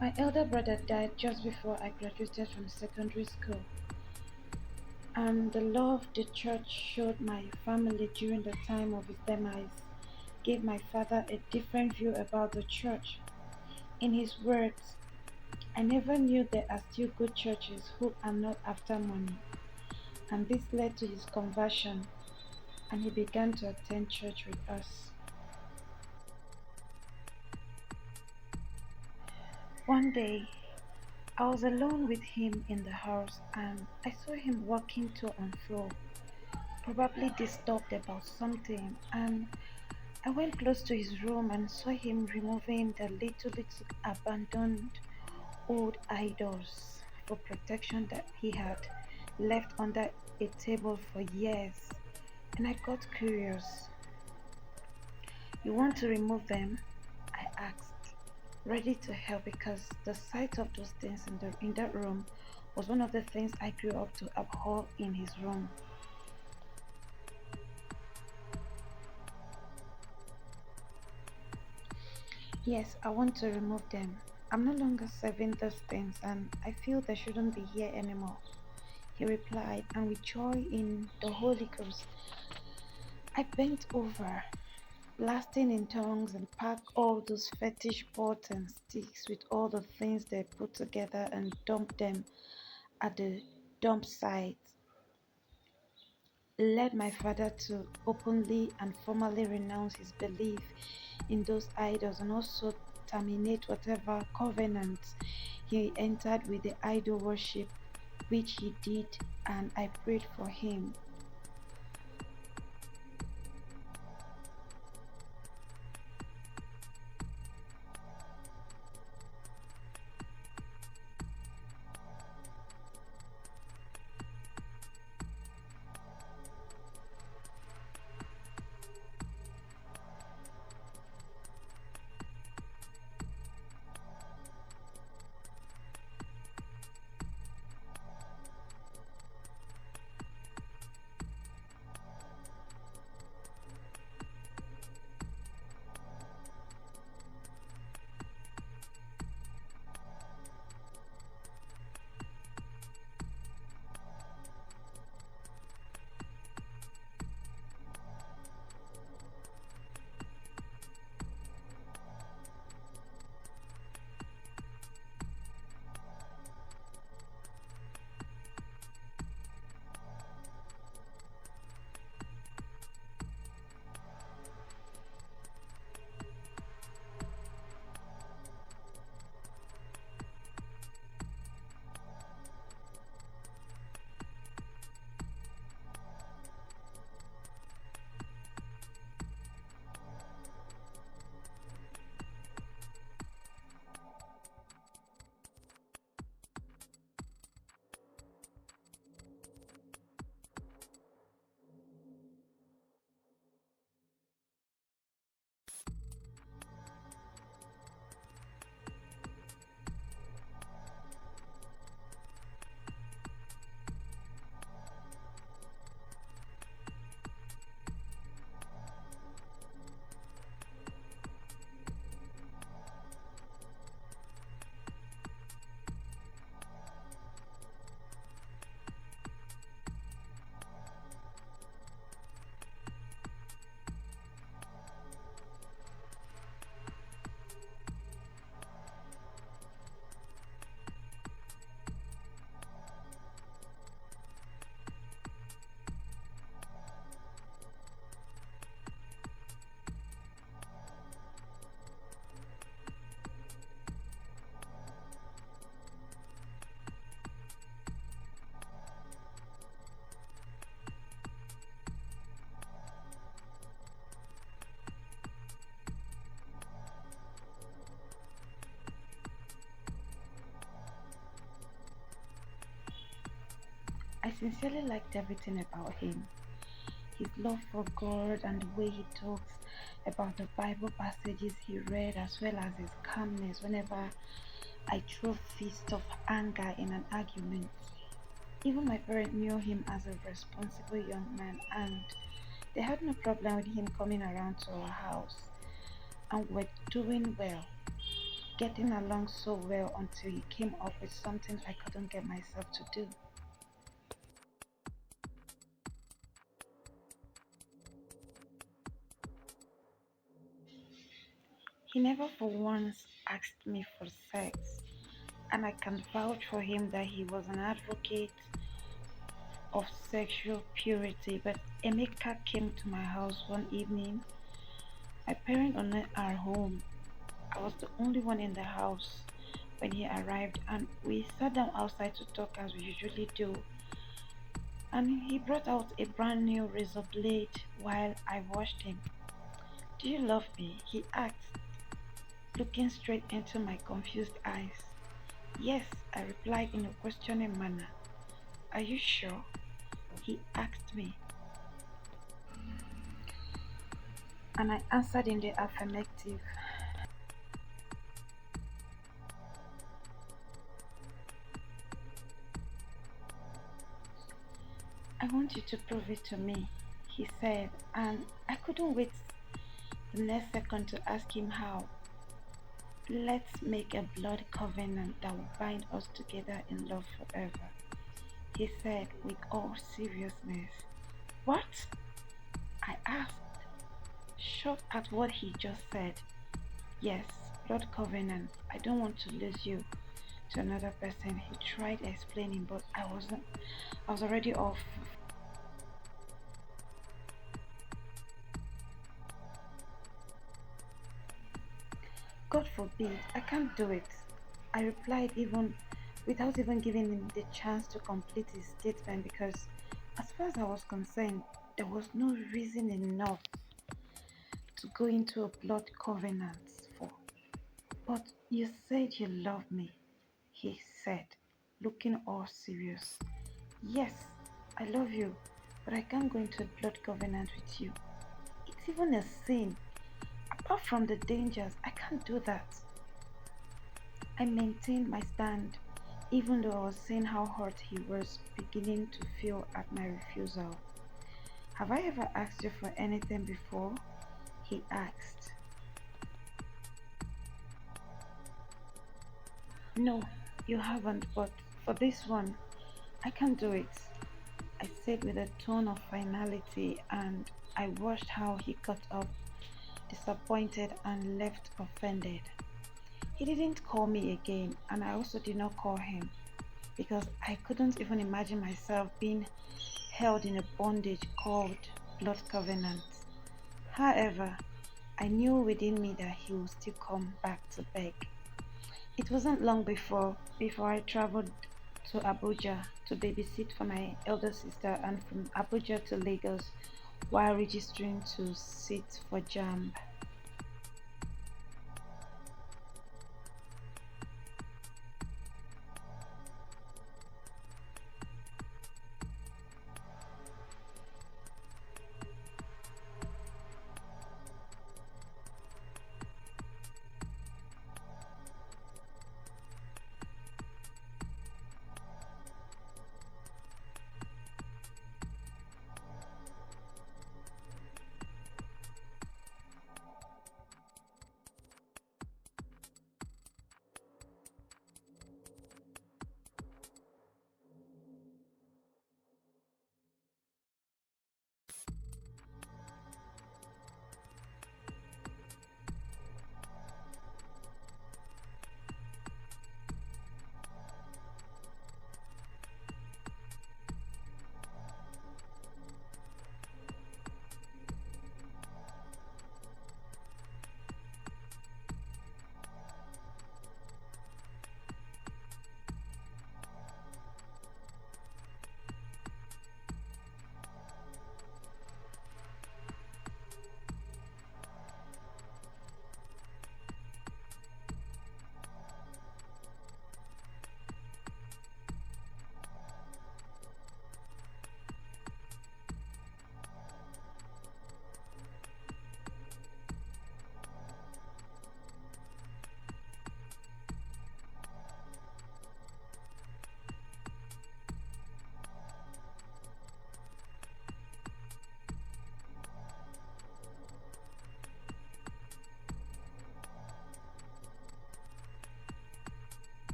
My elder brother died just before I graduated from secondary school, and the love the church showed my family during the time of his demise gave my father a different view about the church. In his words, I never knew there are still good churches who are not after money, and this led to his conversion, and he began to attend church with us. One day, I was alone with him in the house and I saw him walking to and fro, probably disturbed about something, and I went close to his room and saw him removing the little abandoned old idols for protection that he had left under a table for years. And I got curious. You want to remove them? I asked, ready to help because the sight of those things in that room was one of the things I grew up to abhor in his room. Yes, I want to remove them. I'm no longer serving those things and I feel they shouldn't be here anymore. He replied, and with joy in the Holy Ghost, I bent over, blasting in tongues, and packed all those fetish pots and sticks with all the things they put together and dumped them at the dump site, led my father to openly and formally renounce his belief in those idols and also terminate whatever covenants he entered with the idol worship, which he did, and I prayed for him. I sincerely liked everything about him. His love for God and the way he talks about the Bible passages he read, as well as his calmness whenever I threw fits of anger in an argument. Even my parents knew him as a responsible young man, and they had no problem with him coming around to our house, and we're doing well. getting along so well until he came up with something I couldn't get myself to do. He never for once asked me for sex, and I can vouch for him that he was an advocate of sexual purity. But Emeka came to my house one evening. My parents were not at home. I was the only one in the house when he arrived, and we sat down outside to talk as we usually do. And he brought out a brand new razor blade while I washed him. Do you love me? He asked, looking straight into my confused eyes. Yes, I replied in a questioning manner. Are you sure? He asked me, and I answered in the affirmative. I want you to prove it to me, he said, and I couldn't wait the next second to ask him how. Let's make a blood covenant that will bind us together in love forever, he said with all seriousness. What? I asked, shocked at what he just said. Yes, blood covenant. I don't want to lose you to another person. He tried explaining, but I was already off. God forbid, I can't do it. I replied even without even giving him the chance to complete his statement because as far as I was concerned, there was no reason enough to go into a blood covenant for. But you said you love me, he said, looking all serious. Yes, I love you, but I can't go into a blood covenant with you. It's even a sin. Apart from the dangers, I can't do that. I maintained my stand, even though I was seeing how hurt he was beginning to feel at my refusal. Have I ever asked you for anything before? He asked. No, you haven't, but for this one, I can do it, I said with a tone of finality, and I watched how he got up, disappointed and left offended. He didn't call me again, and I also did not call him because I couldn't even imagine myself being held in a bondage called blood covenant. However, I knew within me that he would still come back to beg. It wasn't long before I traveled to Abuja to babysit for my elder sister and from Abuja to Lagos while registering to sit for JAMB.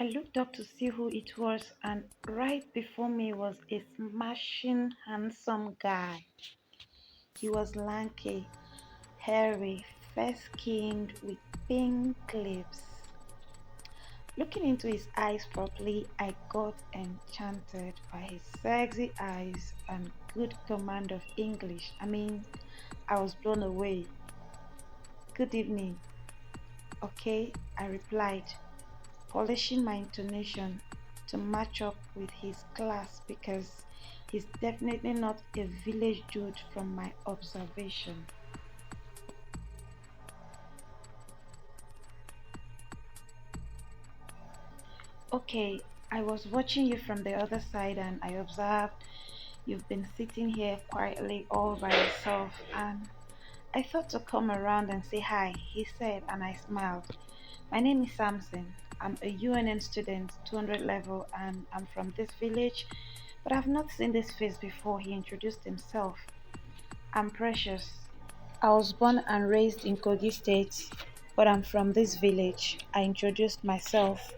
I looked up to see who it was, and right before me was a smashing, handsome guy. He was lanky, hairy, fair skinned, with pink lips. Looking into his eyes properly, I got enchanted by his sexy eyes and good command of English. I was blown away. Good evening. Okay, I replied, polishing my intonation to match up with his class because he's definitely not a village dude from my observation. Okay, I was watching you from the other side and I observed you've been sitting here quietly all by yourself, and I thought to come around and say hi, he said, and I smiled. My name is Samson. I'm a UNN student, 200 level, and I'm from this village, but I've not seen this face before. He introduced himself. I'm Precious. I was born and raised in Kogi State, but I'm from this village. I introduced myself.